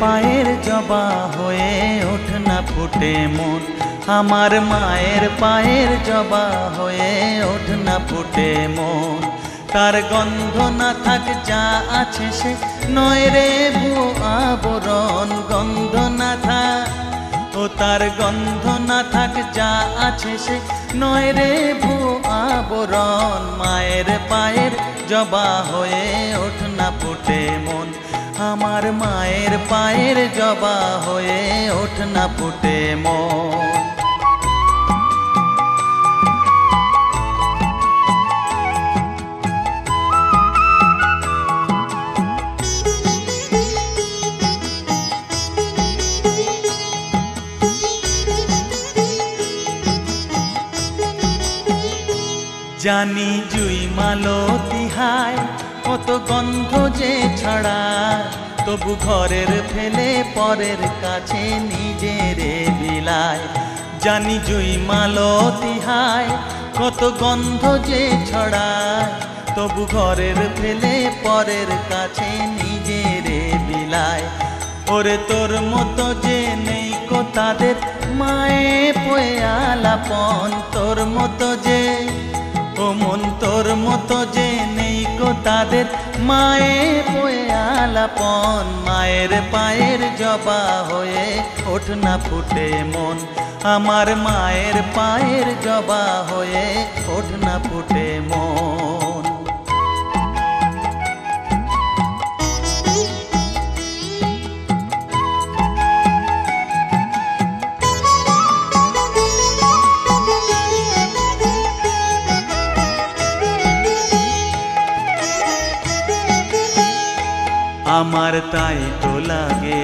পায়ের জবা হয়ে ওঠ না ফুটে মন, আমার মায়ের পায়ের জবা হয়ে ওঠ না ফুটে মন। তার গন্ধ না থাক যা আছে সে নয় রে ভুয়ো আবরণ, গন্ধ না থাক ও তার গন্ধ না থাক যা আছে সে নয় রে ভুয়ো আবরণ। মায়ের পায়ের জবা হয়ে ওঠ না ফুটে মন, আমার মায়ের পায়ের জবা হয়ে ওঠ না ফুটে মন। জানি জুই মালতী হায় কত গন্ধ যে ছড়ায়, তবু ঘরের ফেলে পরের কাছে নিজেরে বিলায়। জানি জুই মালতী হায় কত গন্ধ যে ছড়ায়, তবু ঘরের ফেলে পরের কাছে নিজেরে বিলায়। ওরে তোর মতো যে নেই কো তাদের মায়ে পয়ে আলাপন, তোর মতো যে ও মন তোর মতো যে নেই কো তাদের মায়ে পয়ে আলাপন। মায়ের পায়ের জবা হয়ে ওঠ না ফুটে মন, আমার মায়ের পায়ের জবা হয়ে ওঠ না ফুটে মন। আমার তাই তো লাগে